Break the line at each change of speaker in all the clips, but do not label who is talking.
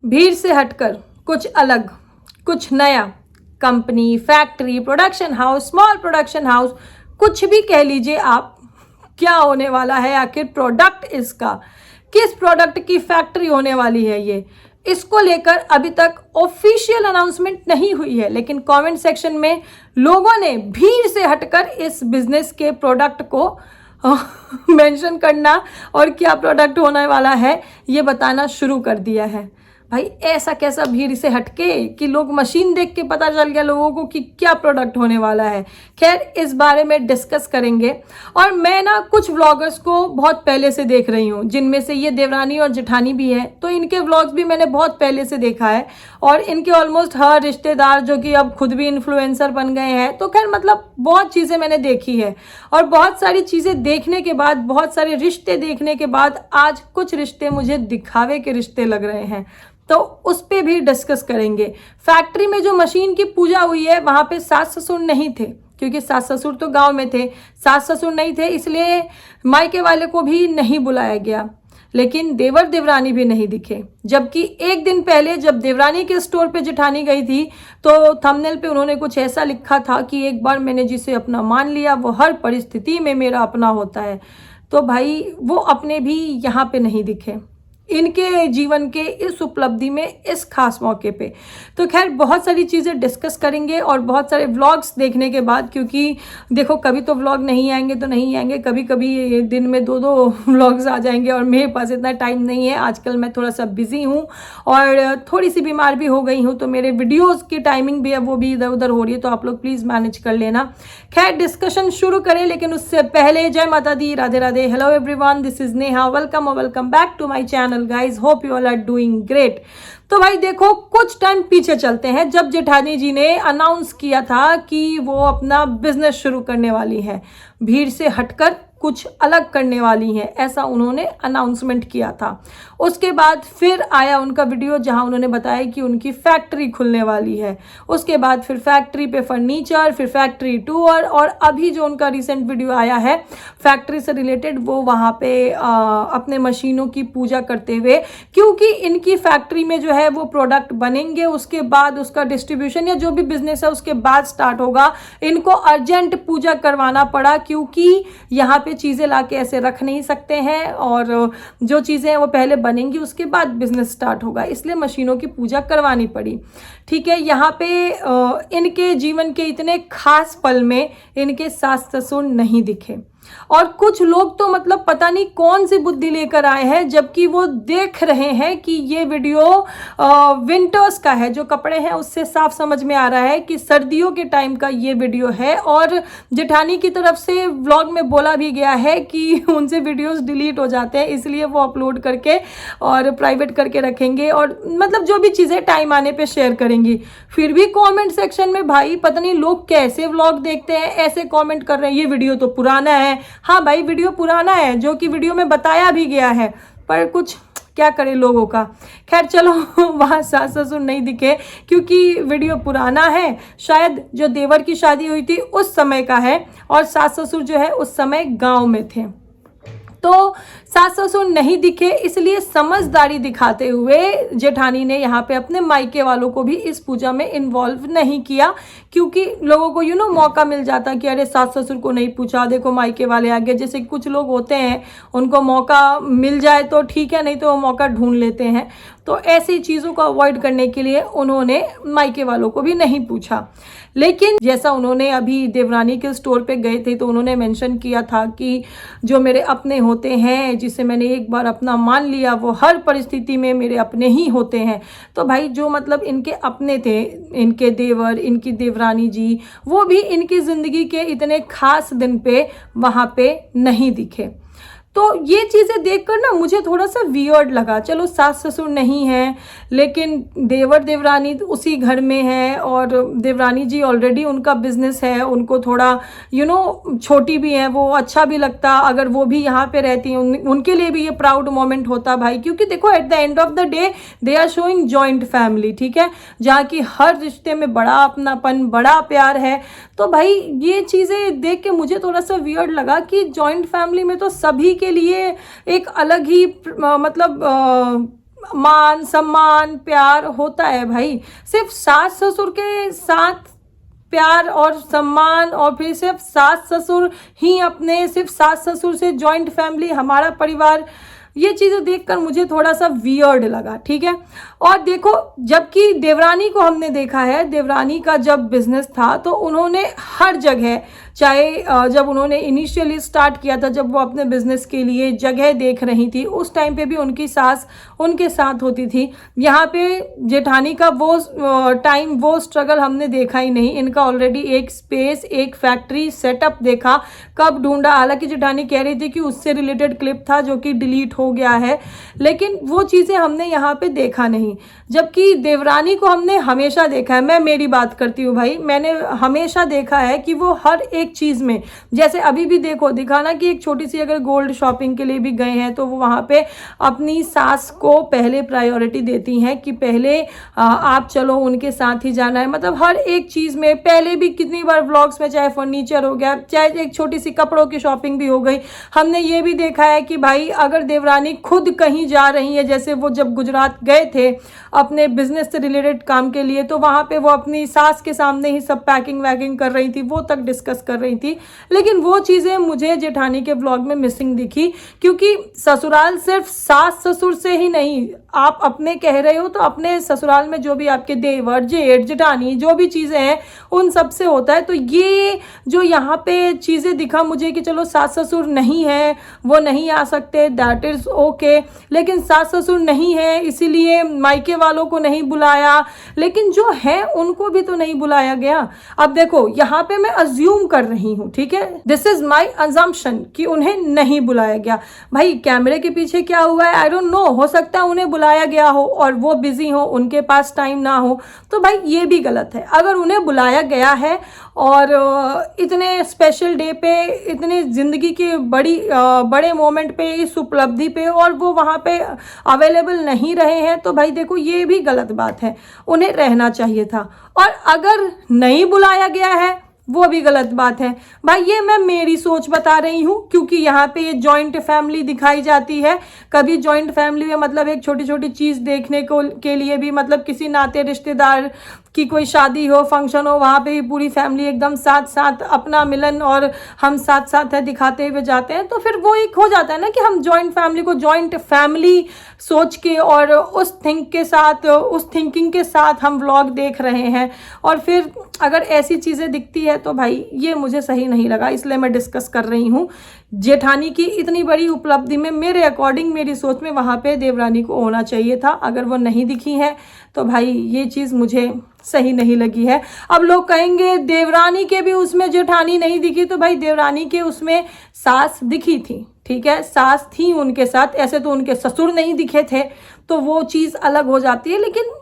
भीड़ से हटकर कुछ अलग, कुछ नया, company, factory, production house, small production house, कुछ भी कह लीजिए आप, क्या होने वाला है आखिर प्रोडक्ट इसका, किस प्रोडक्ट की फैक्ट्री होने वाली है ये, इसको लेकर अभी तक ऑफिशियल अनाउंसमेंट नहीं हुई है। लेकिन कमेंट सेक्शन में लोगों ने भीड़ से हटकर इस बिजनेस के प्रोडक्ट को मेंशन करना और क्या प्रोडक्ट होने वाला है ये बताना शुरू कर दिया है। भाई ऐसा कैसा भीड़ से हटके कि लोग मशीन देख के पता चल गया लोगों को कि क्या प्रोडक्ट होने वाला है। खैर इस बारे में डिस्कस करेंगे। और मैं ना कुछ व्लॉगर्स को बहुत पहले से देख रही हूँ, जिनमें से ये देवरानी और जेठानी भी है, तो इनके व्लॉग्स भी मैंने बहुत पहले से देखा है। और इनके ऑलमोस्ट हर रिश्तेदार जो कि अब खुद भी इन्फ्लुएंसर बन गए हैं, तो खैर मतलब बहुत चीज़ें मैंने देखी है। और बहुत सारी चीज़ें देखने के बाद, बहुत सारे रिश्ते देखने के बाद आज कुछ रिश्ते मुझे दिखावे के रिश्ते लग रहे हैं, तो उस पर भी डिस्कस करेंगे। फैक्ट्री में जो मशीन की पूजा हुई है वहाँ पे सास ससुर नहीं थे, क्योंकि सास ससुर तो गांव में थे, सास ससुर नहीं थे, इसलिए मायके वाले को भी नहीं बुलाया गया। लेकिन देवर देवरानी भी नहीं दिखे। जबकि एक दिन पहले जब देवरानी के स्टोर पे जेठानी गई थी तो थंबनेल पे उन्होंने कुछ ऐसा लिखा था कि एक बार मैंने जिसे अपना मान लिया वो हर परिस्थिति में मेरा अपना होता है। तो भाई वो अपने भी यहाँ पे नहीं दिखे इनके जीवन के इस उपलब्धि में, इस खास मौके पे। तो खैर बहुत सारी चीज़ें डिस्कस करेंगे और बहुत सारे व्लॉग्स देखने के बाद, क्योंकि देखो कभी तो व्लॉग नहीं आएंगे तो नहीं आएंगे, कभी कभी दिन में 2-2 व्लॉग्स आ जाएंगे और मेरे पास इतना टाइम नहीं है। आजकल मैं थोड़ा सा बिजी हूँ और थोड़ी सी बीमार भी हो गई हूँ, तो मेरे वीडियोज़ की टाइमिंग भी है वो भी इधर उधर हो रही है, तो आप लोग प्लीज़ मैनेज कर लेना। खैर डिस्कशन शुरू करें, लेकिन उससे पहले जय माता दी, Radhe Radhe, hello everyone, this is Neha, welcome और welcome back to my channel guys, hope you all are doing great. तो भाई देखो कुछ टाइम पीछे चलते हैं, जब जेठानी जी ने अनाउंस किया था कि वो अपना बिजनेस शुरू करने वाली है, भीड़ से हटकर कुछ अलग करने वाली हैं, ऐसा उन्होंने अनाउंसमेंट किया था। उसके बाद फिर आया उनका वीडियो जहां उन्होंने बताया कि उनकी फैक्ट्री खुलने वाली है। उसके बाद फिर फैक्ट्री पे फर्नीचर, फिर फैक्ट्री टूर, और अभी जो उनका रिसेंट वीडियो आया है फैक्ट्री से रिलेटेड, वो वहां पे अपने मशीनों की पूजा करते हुए, क्योंकि इनकी फैक्ट्री में जो है वो प्रोडक्ट बनेंगे, उसके बाद उसका डिस्ट्रीब्यूशन या जो भी बिजनेस है उसके बाद स्टार्ट होगा। इनको अर्जेंट पूजा करवाना पड़ा, क्योंकि यहाँ पे चीज़ें लाके ऐसे रख नहीं सकते हैं, और जो चीज़ें हैं वो पहले बनेंगी उसके बाद बिजनेस स्टार्ट होगा, इसलिए मशीनों की पूजा करवानी पड़ी। ठीक है, यहाँ पे इनके जीवन के इतने खास पल में इनके सास ससुर नहीं दिखे, और कुछ लोग तो मतलब पता नहीं कौन सी बुद्धि लेकर आए हैं, जबकि वो देख रहे हैं कि ये वीडियो विंटर्स का है, जो कपड़े हैं उससे साफ समझ में आ रहा है कि सर्दियों के टाइम का ये वीडियो है। और जेठानी की तरफ से व्लॉग में बोला भी गया है कि उनसे वीडियोस डिलीट हो जाते हैं, इसलिए वो अपलोड करके और प्राइवेट करके रखेंगे, और मतलब जो भी चीज़ें टाइम आने पे शेयर करेंगी। फिर भी कमेंट सेक्शन में भाई पता नहीं लोग कैसे व्लॉग देखते हैं, ऐसे कमेंट कर रहे हैं ये वीडियो तो पुराना है। हाँ भाई वीडियो पुराना है, जो कि वीडियो में बताया भी गया है, पर कुछ क्या करे लोगों का। खैर चलो वहाँ सास ससुर नहीं दिखे क्योंकि वीडियो पुराना है, शायद जो देवर की शादी हुई थी उस समय का है, और सास ससुर जो है उस समय गांव में थे, तो सास ससुर नहीं दिखे। इसलिए समझदारी दिखाते हुए जेठानी ने यहाँ पे अपने मायके वालों को भी इस पूजा में इन्वॉल्व नहीं किया, क्योंकि लोगों को मौका मिल जाता कि अरे सास ससुर को नहीं पूछा, देखो मायके वाले आ गए। जैसे कुछ लोग होते हैं उनको मौका मिल जाए तो ठीक है, नहीं तो वो मौका ढूंढ लेते हैं। तो ऐसी चीज़ों को अवॉइड करने के लिए उन्होंने मायके वालों को भी नहीं पूछा। लेकिन जैसा उन्होंने अभी देवरानी के स्टोर पे गए थे तो उन्होंने मेंशन किया था कि जो मेरे अपने होते हैं, जिसे मैंने एक बार अपना मान लिया, वो हर परिस्थिति में मेरे अपने ही होते हैं। तो भाई जो मतलब इनके अपने थे, इनके देवर, इनकी देवरानी जी, वो भी इनकी ज़िंदगी के इतने खास दिन पे वहाँ पे नहीं दिखे। तो ये चीज़ें देखकर ना मुझे थोड़ा सा वियर्ड लगा। चलो सास ससुर नहीं है, लेकिन देवर देवरानी उसी घर में है, और देवरानी जी ऑलरेडी उनका बिजनेस है, उनको थोड़ा छोटी भी है, वो अच्छा भी लगता अगर वो भी यहाँ पे रहती हैं। उनके लिए भी ये प्राउड मोमेंट होता भाई, क्योंकि देखो at the end of the day they are showing joint family, ठीक है, जहाँ की हर रिश्ते में बड़ा अपनापन, बड़ा प्यार है। तो भाई ये चीज़ें देख के मुझे थोड़ा सा वियर्ड लगा कि जॉइंट फैमिली में तो सभी के लिए एक अलग ही मतलब मान सम्मान प्यार होता है भाई। सिर्फ सास ससुर के साथ प्यार और सम्मान, और फिर सिर्फ सास ससुर ही अपने, सिर्फ सास ससुर से जॉइंट फैमिली हमारा परिवार, ये चीज़ें देखकर मुझे थोड़ा सा वियर्ड लगा, ठीक है। और देखो, जबकि देवरानी को हमने देखा है, देवरानी का जब बिजनेस था तो उन्होंने हर जगह, चाहे जब उन्होंने इनिशियली स्टार्ट किया था, जब वो अपने बिजनेस के लिए जगह देख रही थी, उस टाइम पे भी उनकी सास उनके साथ होती थी। यहाँ पे जेठानी का वो टाइम, वो स्ट्रगल हमने देखा ही नहीं। इनका ऑलरेडी एक स्पेस, एक फैक्ट्री सेटअप देखा, कब ढूंढा। हालांकि जेठानी कह रही थी कि उससे रिलेटेड क्लिप था जो कि डिलीट हो गया है, लेकिन वो चीज़ें हमने यहाँ पे देखा नहीं। जबकि देवरानी को हमने हमेशा देखा है, मैं मेरी बात करती हूँ भाई, मैंने हमेशा देखा है कि वो हर एक चीज़ में, जैसे अभी भी देखो दिखाना कि एक छोटी सी अगर गोल्ड शॉपिंग के लिए भी गए हैं तो वो वहाँ पे अपनी सास को पहले प्रायोरिटी देती हैं कि पहले आप चलो, उनके साथ ही जाना है। मतलब हर एक चीज़ में, पहले भी कितनी बार व्लॉग्स में, चाहे फर्नीचर हो गया, चाहे एक छोटी सी कपड़ों की शॉपिंग भी हो गई, हमने ये भी देखा है कि भाई अगर देवरानी खुद कहीं जा रही है, जैसे वो जब गुजरात गए थे अपने बिजनेस से रिलेटेड काम के लिए, तो वहाँ पे वो अपनी सास के सामने ही सब पैकिंग वैकिंग कर रही थी, वो तक डिस्कस कर रही थी। लेकिन वो चीज़ें मुझे जेठानी के व्लॉग में मिसिंग दिखी, क्योंकि ससुराल सिर्फ सास ससुर से ही नहीं, आप अपने कह रहे हो तो अपने ससुराल में जो भी आपके देवर, जेठ, जेठानी, जो भी चीज़ें हैं उन सब से होता है। तो ये जो यहाँ पे चीज़ें दिखा मुझे कि चलो सास ससुर नहीं है, वो नहीं आ सकते, दैट इज़ ओके, लेकिन सास ससुर नहीं है इसीलिए मायके वालों को नहीं बुलाया, लेकिन जो है उनको भी तो नहीं बुलाया गया। अब देखो, यहाँ पे मैं अज्यूम कर रही हूँ, ठीक है, दिस इज माई अजम्पशन कि उन्हें नहीं बुलाया गया। भाई कैमरे के पीछे क्या हुआ है आई डोंट नो, हो सकता है उन्हें बुलाया गया हो और वो बिजी हो, उनके पास टाइम ना हो, तो भाई ये भी गलत है। अगर उन्हें बुलाया गया है और इतने स्पेशल डे पे, इतने जिंदगी के बड़े मोमेंट पे, इस उपलब्धि पे, और वो वहाँ पे अवेलेबल नहीं रहे हैं, तो भाई देखो ये भी गलत बात है, उन्हें रहना चाहिए था। और अगर नहीं बुलाया गया है वो भी गलत बात है। भाई ये मैं मेरी सोच बता रही हूँ, क्योंकि यहाँ पे ये जॉइंट फैमिली दिखाई जाती है। कभी जॉइंट फैमिली में मतलब एक छोटी छोटी चीज़ देखने को के लिए भी, मतलब किसी नाते रिश्तेदार की कोई शादी हो, फंक्शन हो, वहाँ पे भी पूरी फैमिली एकदम साथ साथ अपना मिलन और हम साथ साथ है दिखाते हुए जाते हैं, तो फिर वो एक हो जाता है ना कि हम जॉइंट फैमिली को जॉइंट फैमिली सोच के और उस थिंकिंग के साथ हम व्लॉग देख रहे हैं, और फिर अगर ऐसी चीज़ें दिखती है तो भाई ये मुझे सही नहीं लगा, इसलिए मैं डिस्कस कर रही हूँ। जेठानी की इतनी बड़ी उपलब्धि में मेरे अकॉर्डिंग, मेरी सोच में वहाँ पे देवरानी को होना चाहिए था। अगर वो नहीं दिखी है तो भाई ये चीज़ मुझे सही नहीं लगी है। अब लोग कहेंगे देवरानी के भी उसमें जेठानी नहीं दिखी, तो भाई देवरानी के उसमें सास दिखी थी, ठीक है, सास थी उनके साथ, ऐसे तो उनके ससुर नहीं दिखे थे, तो वो चीज़ अलग हो जाती है। लेकिन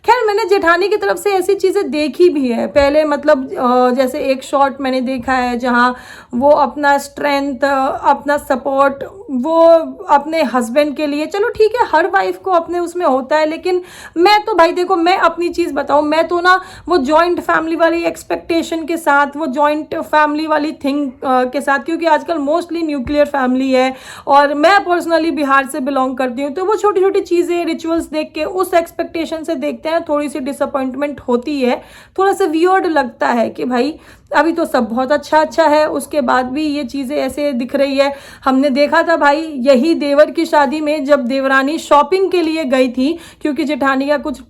खैर मैंने जेठानी की तरफ से ऐसी चीज़ें देखी भी है पहले, मतलब जैसे एक शॉट मैंने देखा है जहाँ वो अपना स्ट्रेंथ, अपना सपोर्ट वो अपने हस्बैंड के लिए, चलो ठीक है हर वाइफ को अपने उसमें होता है, लेकिन मैं तो भाई देखो, मैं अपनी चीज़ बताऊँ, मैं तो ना वो जॉइंट फैमिली वाली एक्सपेक्टेशन के साथ, वो जॉइंट फैमिली वाली थिंग के साथ, क्योंकि आजकल मोस्टली न्यूक्लियर फैमिली है और मैं पर्सनली बिहार से बिलोंग करती हूँ, तो वो छोटी छोटी चीज़ें, रिचुअल्स देख के उस एक्सपेक्टेशन से देखते हैं, थोड़ी सी डिसअपॉइंटमेंट होती है, थोड़ा सा वियर्ड लगता है कि भाई अभी तो सब बहुत अच्छा है, उसके बाद भी ये चीज़ें ऐसे दिख रही है। हमने देखा था भाई यही देवर की शादी में जब देवरानी शॉपिंग के लिए गई थी, क्योंकि जेठानी का कुछ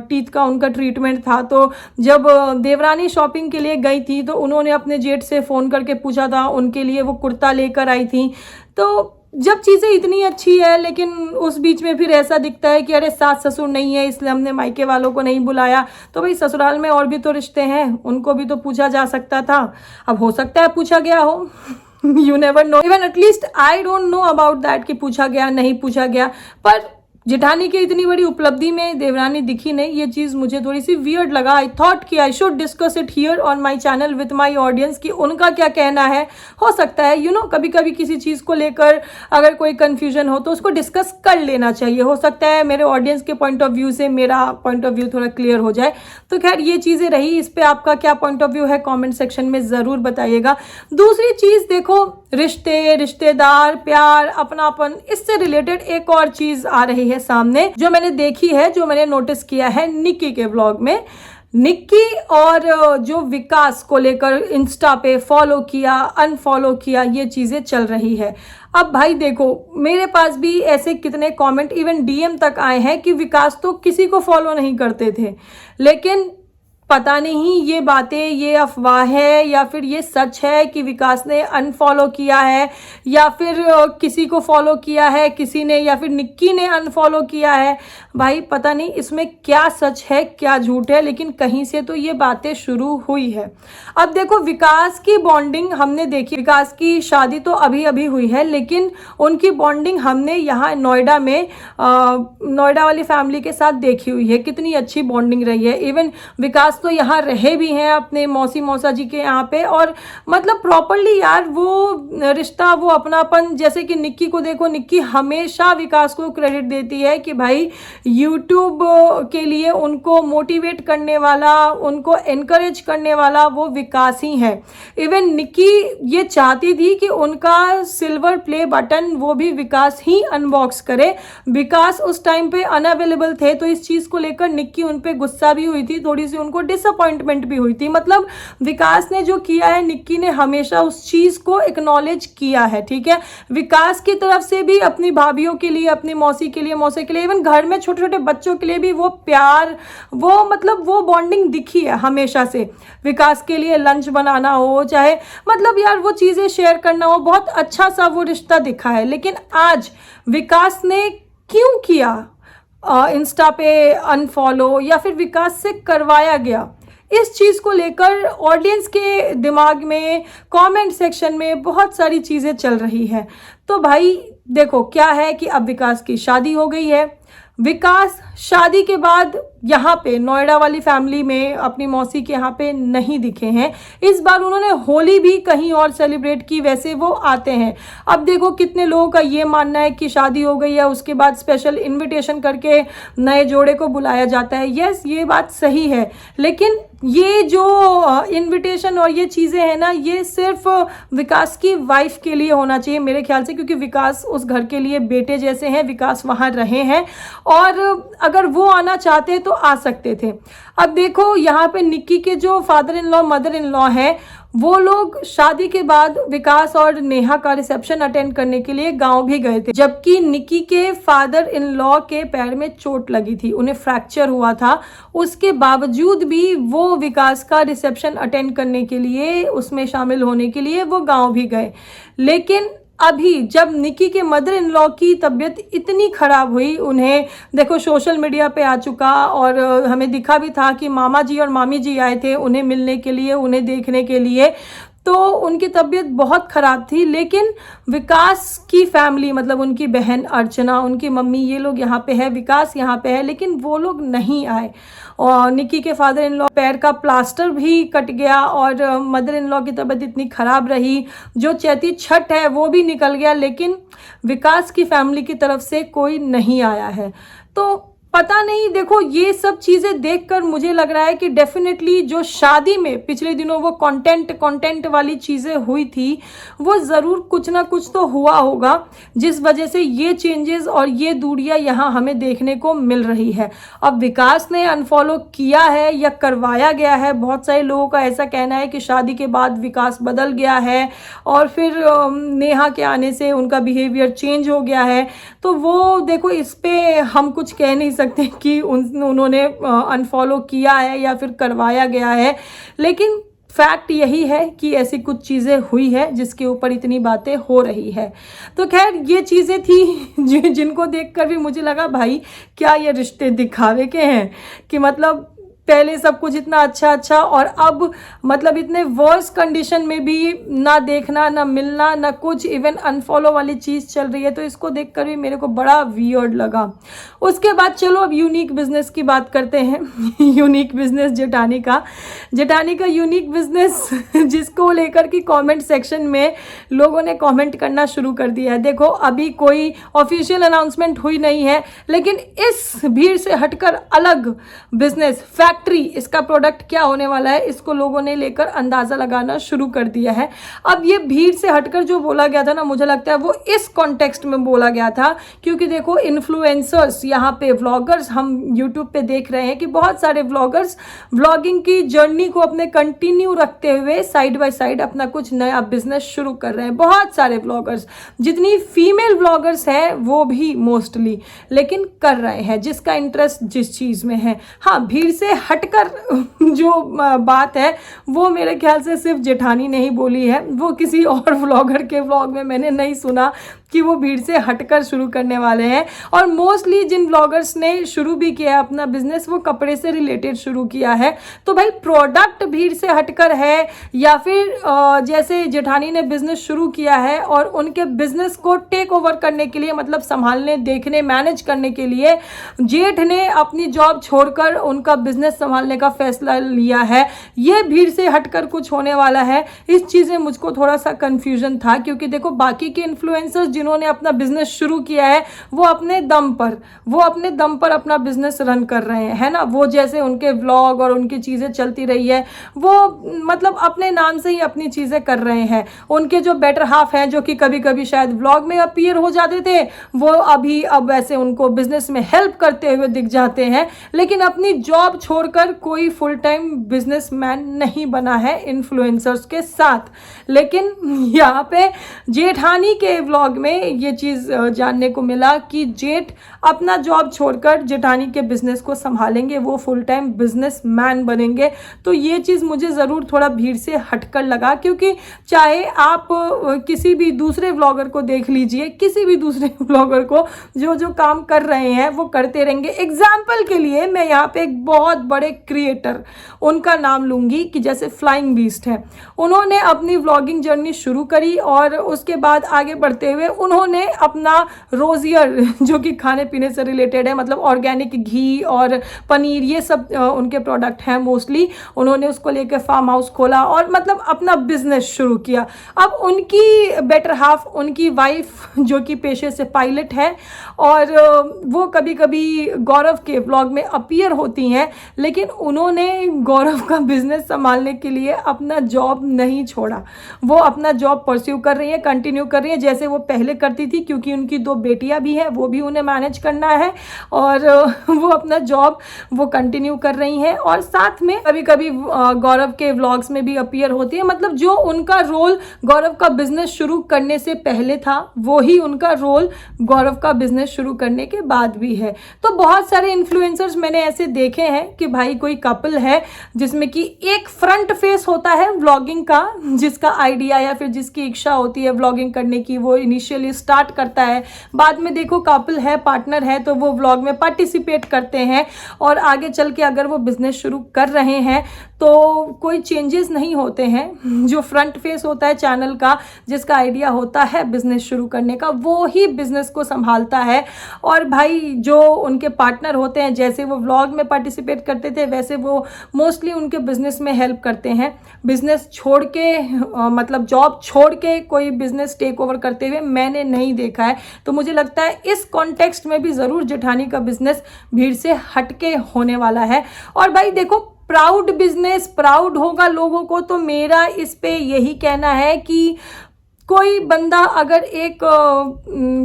टीथ का उनका ट्रीटमेंट था, तो जब देवरानी शॉपिंग के लिए गई थी तो उन्होंने अपने जेठ से फ़ोन करके पूछा था, उनके लिए वो कुर्ता लेकर आई थी। तो जब चीज़ें इतनी अच्छी है, लेकिन उस बीच में फिर ऐसा दिखता है कि अरे सास ससुर नहीं है इसलिए हमने मायके वालों को नहीं बुलाया, तो भाई ससुराल में और भी तो रिश्ते हैं, उनको भी तो पूछा जा सकता था। अब हो सकता है पूछा गया हो, you never know, even at least I don't know about that कि पूछा गया नहीं पूछा गया, पर जेठानी की इतनी बड़ी उपलब्धि में देवरानी दिखी नहीं, ये चीज़ मुझे थोड़ी सी वियर्ड लगा। आई थॉट कि I should discuss it here on my channel with my audience कि उनका क्या कहना है। हो सकता है यू नो कभी कभी किसी चीज़ को लेकर अगर कोई कन्फ्यूजन हो तो उसको डिस्कस कर लेना चाहिए, हो सकता है मेरे ऑडियंस के पॉइंट ऑफ व्यू से मेरा पॉइंट ऑफ व्यू थोड़ा क्लियर हो जाए। तो खैर ये चीज़ें रही, इस पर आपका क्या पॉइंट ऑफ व्यू है कॉमेंट सेक्शन में ज़रूर बताइएगा। दूसरी चीज़ देखो, रिश्ते, रिश्तेदार, प्यार, अपनापन, इससे रिलेटेड एक और चीज आ रही है सामने जो मैंने देखी है, जो मैंने नोटिस किया है निक्की के व्लॉग में। निक्की और जो विकास को लेकर इंस्टा पे फॉलो किया, अनफॉलो किया, ये चीज़ें चल रही है। अब भाई देखो, मेरे पास भी ऐसे कितने कमेंट, इवन डीएम तक आए हैं कि विकास तो किसी को फॉलो नहीं करते थे, लेकिन पता नहीं ये बातें, ये अफवाह है या फिर ये सच है कि विकास ने अनफॉलो किया है या फिर किसी को फॉलो किया है किसी ने, या फिर निक्की ने अनफॉलो किया है। भाई पता नहीं इसमें क्या सच है क्या झूठ है, लेकिन कहीं से तो ये बातें शुरू हुई है। अब देखो, विकास की बॉन्डिंग हमने देखी, विकास की शादी तो अभी अभी हुई है, लेकिन उनकी बॉन्डिंग हमने यहाँ नोएडा में नोएडा वाली फैमिली के साथ देखी हुई है, कितनी अच्छी बॉन्डिंग रही है। इवन विकास तो यहाँ रहे भी हैं अपने मौसी मौसा जी के यहाँ पे, और मतलब प्रॉपरली यार वो रिश्ता, वो अपनापन, जैसे कि निक्की को देखो, निक्की हमेशा विकास को क्रेडिट देती है कि भाई यूट्यूब के लिए उनको मोटिवेट करने वाला, उनको एनकरेज करने वाला वो विकास ही है। इवन निक्की ये चाहती थी कि उनका सिल्वर प्ले बटन वो भी विकास ही अनबॉक्स करे। विकास उस टाइम पे अनअवेलेबल थे, तो इस चीज़ को लेकर निक्की उन पे गुस्सा भी हुई थी, थोड़ी सी उनको डिसअपॉइंटमेंट भी हुई थी। मतलब विकास ने जो किया है, निक्की ने हमेशा उस चीज़ को एक्नॉलेज किया है, ठीक है। विकास की तरफ से भी अपनी भाभीयों के लिए, अपनी मौसी के लिए, मौसे के लिए, इवन घर में छोटे छोटे बच्चों के लिए भी वो प्यार, वो मतलब वो बॉन्डिंग दिखी है हमेशा से। विकास के लिए लंच बनाना हो, चाहे मतलब यार वो चीज़ें शेयर करना हो, बहुत अच्छा सा वो रिश्ता दिखा है। लेकिन आज विकास ने क्यों किया इंस्टा पे अनफॉलो, या फिर विकास से करवाया गया, इस चीज़ को लेकर ऑडियंस के दिमाग में, कमेंट सेक्शन में बहुत सारी चीज़ें चल रही है। तो भाई देखो, क्या है कि अब विकास की शादी हो गई है। विकास शादी के बाद यहाँ पे नोएडा वाली फैमिली में अपनी मौसी के यहाँ पे नहीं दिखे हैं। इस बार उन्होंने होली भी कहीं और सेलिब्रेट की, वैसे वो आते हैं। अब देखो, कितने लोगों का ये मानना है कि शादी हो गई है, उसके बाद स्पेशल इनविटेशन करके नए जोड़े को बुलाया जाता है। यस, ये बात सही है, लेकिन ये जो इनविटेशन और ये चीज़ें हैं ना, ये सिर्फ विकास की वाइफ के लिए होना चाहिए मेरे ख्याल से, क्योंकि विकास उस घर के लिए बेटे जैसे हैं, विकास वहाँ रहे हैं, और अगर वो आना चाहते तो आ सकते थे। अब देखो, यहाँ पे निक्की के जो father in law, mother in law हैं, वो लोग शादी के बाद विकास और नेहा का रिसेप्शन अटेंड करने के लिए गांव भी गए थे, जबकि निक्की के फादर इन लॉ के पैर में चोट लगी थी, उन्हें फ्रैक्चर हुआ था। उसके बावजूद भी वो विकास का रिसेप्शन अटेंड करने के लिए, उसमें शामिल होने के लिए वो गांव भी गए। लेकिन अभी जब निक्की के मदर इन लॉ की तबीयत इतनी ख़राब हुई, उन्हें देखो सोशल मीडिया पे आ चुका, और हमें दिखा भी था कि मामा जी और मामी जी आए थे उन्हें मिलने के लिए, उन्हें देखने के लिए, तो उनकी तबीयत बहुत ख़राब थी। लेकिन विकास की फैमिली, मतलब उनकी बहन अर्चना, उनकी मम्मी, ये लोग यहाँ पे है, विकास यहाँ पे है, लेकिन वो लोग नहीं आए। और निक्की के फादर इन लॉ पैर का प्लास्टर भी कट गया, और मदर इन लॉ की तबीयत इतनी ख़राब रही, जो चैती छठ है वो भी निकल गया, लेकिन विकास की फैमिली की तरफ से कोई नहीं आया है। तो पता नहीं, देखो ये सब चीज़ें देखकर मुझे लग रहा है कि डेफिनेटली जो शादी में पिछले दिनों वो कंटेंट वाली चीज़ें हुई थी, वो ज़रूर कुछ ना कुछ तो हुआ होगा, जिस वजह से ये चेंजेस और ये दूरियां यहाँ हमें देखने को मिल रही है। अब विकास ने अनफॉलो किया है या करवाया गया है, बहुत सारे लोगों का ऐसा कहना है कि शादी के बाद विकास बदल गया है और फिर नेहा के आने से उनका बिहेवियर चेंज हो गया है। तो वो देखो, इस पर हम कुछ कह नहीं सकते कि उन्होंने अनफॉलो किया है या फिर करवाया गया है, लेकिन फैक्ट यही है कि ऐसी कुछ चीज़ें हुई है जिसके ऊपर इतनी बातें हो रही है। तो खैर, ये चीज़ें थी जिनको देखकर भी मुझे लगा भाई क्या ये रिश्ते दिखावे के हैं, कि मतलब पहले सब कुछ इतना अच्छा और अब मतलब इतने वर्स कंडीशन में भी ना देखना, ना मिलना, ना कुछ, इवन अनफॉलो वाली चीज़ चल रही है। तो इसको देखकर भी मेरे को बड़ा वियर्ड लगा। उसके बाद चलो अब यूनिक बिजनेस की बात करते हैं। यूनिक बिजनेस जेठानी का यूनिक बिजनेस, जिसको लेकर कि कमेंट सेक्शन में लोगों ने कमेंट करना शुरू कर दिया है। देखो, अभी कोई ऑफिशियल अनाउंसमेंट हुई नहीं है, लेकिन इस भीड़ से हटकर अलग बिजनेस, फैक्ट्री, इसका प्रोडक्ट क्या होने वाला है, इसको लोगों ने लेकर अंदाज़ा लगाना शुरू कर दिया है। अब ये भीड़ से हटकर जो बोला गया था ना, मुझे लगता है वो इस कॉन्टेक्स्ट में बोला गया था, क्योंकि देखो इन्फ्लुएंसर्स, यहाँ पे व्लॉगर्स हम यूट्यूब पे देख रहे हैं कि बहुत सारे व्लॉगर्स व्लॉगिंग की जर्नी को अपने कंटिन्यू रखते हुए साइड बाय साइड अपना कुछ नया बिजनेस शुरू कर रहे हैं। बहुत सारे व्लॉगर्स, जितनी फीमेल व्लॉगर्स हैं वो भी मोस्टली, लेकिन कर रहे हैं जिसका इंटरेस्ट जिस चीज़ में है। हाँ, भीड़ से हटकर जो बात है वो मेरे ख्याल से सिर्फ जेठानी ने ही बोली है, वो किसी और व्लॉगर के व्लॉग में मैंने नहीं सुना कि वो भीड़ से हटकर शुरू करने वाले हैं। और मोस्टली जिन व्लॉगर्स ने शुरू भी किया है अपना बिजनेस, वो कपड़े से रिलेटेड शुरू किया है। तो भाई प्रोडक्ट भीड़ से हटकर है, या फिर जैसे जेठानी ने बिजनेस शुरू किया है और उनके बिजनेस को टेक ओवर करने के लिए, मतलब संभालने, देखने, मैनेज करने के लिए जेठ ने अपनी जॉब छोड़कर उनका बिजनेस संभालने का फैसला लिया है, ये भीड़ से हटकर कुछ होने वाला है। इस चीज़ में मुझको थोड़ा सा कंफ्यूजन था, क्योंकि देखो बाकी के इन्फ्लुएंसर्स जिन्होंने अपना बिजनेस शुरू किया है वो अपने दम पर अपना बिजनेस रन कर रहे हैं, है ना। वो जैसे उनके व्लॉग और उनकी चीज़ें चलती रही है, वो मतलब अपने नाम से ही अपनी चीज़ें कर रहे हैं। उनके जो बेटर हाफ हैं, जो कि कभी कभी शायद व्लॉग में अपीयर हो जाते थे, वो अब वैसे उनको बिजनेस में हेल्प करते हुए दिख जाते हैं, लेकिन अपनी जॉब छोड़कर कोई फुल टाइम बिजनेसमैन नहीं बना है इन्फ्लुएंसर्स के साथ। लेकिन यहाँ पे जेठानी के व्लॉग में ये चीज़ जानने को मिला कि जेठ अपना जॉब छोड़कर जेठानी के बिजनेस को संभालेंगे, वो फुल टाइम बिजनेसमैन बनेंगे। तो ये चीज़ मुझे ज़रूर थोड़ा भीड़ से हटकर लगा, क्योंकि चाहे आप किसी भी दूसरे व्लॉगर को देख लीजिए, किसी भी दूसरे व्लॉगर को जो काम कर रहे हैं वो करते रहेंगे। एग्जाम्पल के लिए मैं यहाँ पे एक बहुत बड़े क्रिएटर, उनका नाम लूँगी कि जैसे फ्लाइंग बीस्ट है, उन्होंने अपनी व्लॉगिंग जर्नी शुरू करी और उसके बाद आगे बढ़ते हुए उन्होंने अपना रोजियर, जो कि खाने पीने से रिलेटेड है, मतलब ऑर्गेनिक घी और पनीर, ये सब उनके प्रोडक्ट हैं मोस्टली, उन्होंने उसको लेकर फार्म हाउस खोला और मतलब अपना बिजनेस शुरू किया। अब उनकी बेटर हाफ, उनकी वाइफ, जो कि पेशे से पायलट है और वो कभी कभी गौरव के व्लॉग में अपीयर होती हैं, लेकिन उन्होंने गौरव का बिजनेस संभालने के लिए अपना जॉब नहीं छोड़ा। वो अपना जॉब परस्यू कर रही है, कंटिन्यू कर रही है जैसे वो पहले करती थी, क्योंकि उनकी 2 बेटियां भी हैं, वो भी उन्हें मैनेज करना है और वो अपना जॉब वो कंटिन्यू कर रही हैं। और साथ में कभी कभी गौरव के व्लॉग्स में भी अपीयर होती है, मतलब जो उनका रोल गौरव का बिजनेस शुरू करने से पहले था, वो ही उनका रोल गौरव का बिजनेस शुरू करने के बाद भी है। तो बहुत सारे इन्फ्लुएंसर्स मैंने ऐसे देखे हैं कि भाई कोई कपल है जिसमें कि एक फ्रंट फेस होता है व्लॉगिंग का, जिसका आइडिया या फिर जिसकी इच्छा होती है व्लॉगिंग करने की, वो इनिशियली स्टार्ट करता है, बाद में देखो कपल है, पार्टनर है, तो वो व्लॉग में पार्टिसिपेट करते हैं और आगे चल के अगर वो बिजनेस शुरू कर रहे हैं तो कोई चेंजेस नहीं होते हैं। जो फ्रंट फेस होता है चैनल का, जिसका आइडिया होता है बिजनेस शुरू करने का, वो ही बिजनेस को संभालता है। और भाई जो उनके पार्टनर होते हैं, जैसे वो व्लॉग में पार्टिसिपेट करते थे वैसे वो मोस्टली उनके बिजनेस में हेल्प करते हैं। बिजनेस छोड़ के मतलब जॉब छोड़ के कोई बिजनेस टेक ओवर करते हुए मैंने नहीं देखा है। तो मुझे लगता है इस कॉन्टेक्स्ट में भी ज़रूर जेठानी का बिजनेस भीड़ से हटके होने वाला है। और भाई देखो, प्राउड बिजनेस प्राउड होगा लोगों को, तो मेरा इस पे यही कहना है कि कोई बंदा अगर एक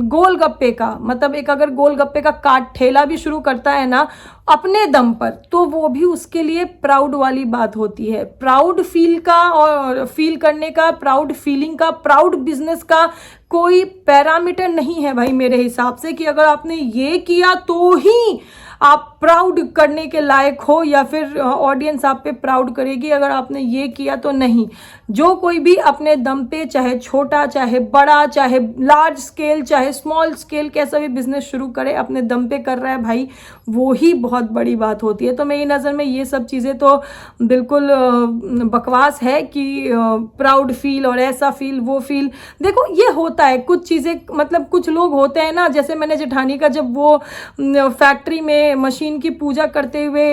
गोलगप्पे का, मतलब एक अगर गोलगप्पे का काट ठेला भी शुरू करता है ना अपने दम पर, तो वो भी उसके लिए प्राउड वाली बात होती है। प्राउड फील का और फील करने का, प्राउड फीलिंग का, प्राउड बिजनेस का कोई पैरामीटर नहीं है भाई मेरे हिसाब से, कि अगर आपने ये किया तो ही आप प्राउड करने के लायक हो या फिर ऑडियंस आप पे प्राउड करेगी, अगर आपने ये किया तो नहीं। जो कोई भी अपने दम पे, चाहे छोटा चाहे बड़ा, चाहे लार्ज स्केल चाहे स्मॉल स्केल, कैसा भी बिजनेस शुरू करे अपने दम पे कर रहा है भाई, वो ही बहुत बड़ी बात होती है। तो मेरी नज़र में ये सब चीज़ें तो बिल्कुल बकवास है कि प्राउड फील और ऐसा फील वो फील। देखो ये होता है कुछ चीज़ें, मतलब कुछ लोग होते हैं ना, जैसे मैंने जेठानी का जब वो फैक्ट्री में आपने मशीन की पूजा करते हुए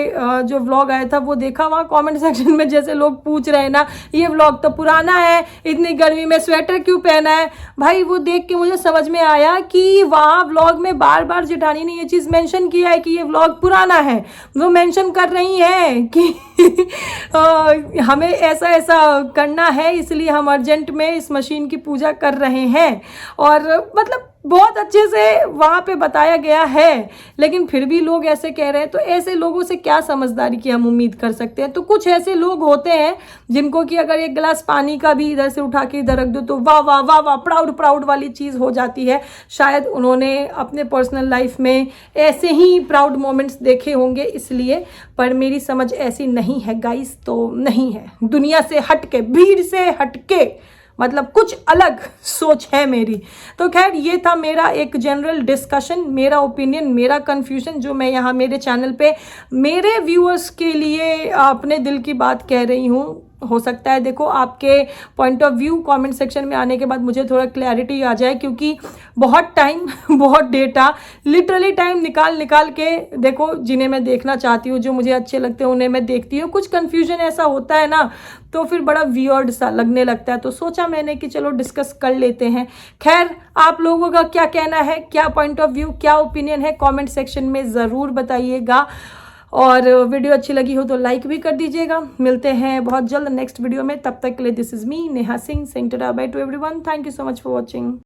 जो व्लॉग आया था वो देखा? वहाँ कमेंट सेक्शन में जैसे लोग पूछ रहे हैं ना, ये व्लॉग तो पुराना है, इतनी गर्मी में स्वेटर क्यों पहना है। भाई वो देख के मुझे समझ में आया कि वहाँ व्लॉग में बार बार जेठानी ने ये चीज़ मेंशन किया है कि ये व्लॉग पुराना है। वो मेंशन कर रही हैं कि हमें ऐसा ऐसा करना है, इसलिए हम अर्जेंट में इस मशीन की पूजा कर रहे हैं। और मतलब बहुत अच्छे से वहाँ पे बताया गया है, लेकिन फिर भी लोग ऐसे कह रहे हैं। तो ऐसे लोगों से क्या समझदारी की हम उम्मीद कर सकते हैं। तो कुछ ऐसे लोग होते हैं जिनको कि अगर एक गिलास पानी का भी इधर से उठा के इधर रख दो तो वाह वाह वाह वाह प्राउड प्राउड वाली चीज़ हो जाती है। शायद उन्होंने अपने पर्सनल लाइफ में ऐसे ही प्राउड मोमेंट्स देखे होंगे इसलिए, पर मेरी समझ ऐसी नहीं है गाइस। तो नहीं है, दुनिया से हटके, भीड़ से हटके, मतलब कुछ अलग सोच है मेरी। तो खैर ये था मेरा एक जनरल डिस्कशन, मेरा ओपिनियन, मेरा कन्फ्यूजन, जो मैं यहाँ मेरे चैनल पे मेरे व्यूअर्स के लिए अपने दिल की बात कह रही हूँ। हो सकता है देखो आपके point of view comment section में आने के बाद मुझे थोड़ा क्लैरिटी आ जाए, क्योंकि बहुत टाइम बहुत डेटा लिटरली टाइम निकाल के देखो, जिन्हें मैं देखना चाहती हूँ, जो मुझे अच्छे लगते हैं उन्हें मैं देखती हूँ। कुछ कन्फ्यूजन ऐसा होता है ना, तो फिर बड़ा वियर्ड सा लगने लगता है। तो सोचा मैंने कि चलो डिस्कस कर लेते हैं। खैर आप लोगों का क्या कहना है, क्या पॉइंट ऑफ व्यू, क्या ओपिनियन है, कमेंट सेक्शन में ज़रूर बताइएगा। और वीडियो अच्छी लगी हो तो लाइक भी कर दीजिएगा। मिलते हैं बहुत जल्द नेक्स्ट वीडियो में, तब तक के लिए this is me Neha Singh, saying tata by two everyone. Thank you so much for watching.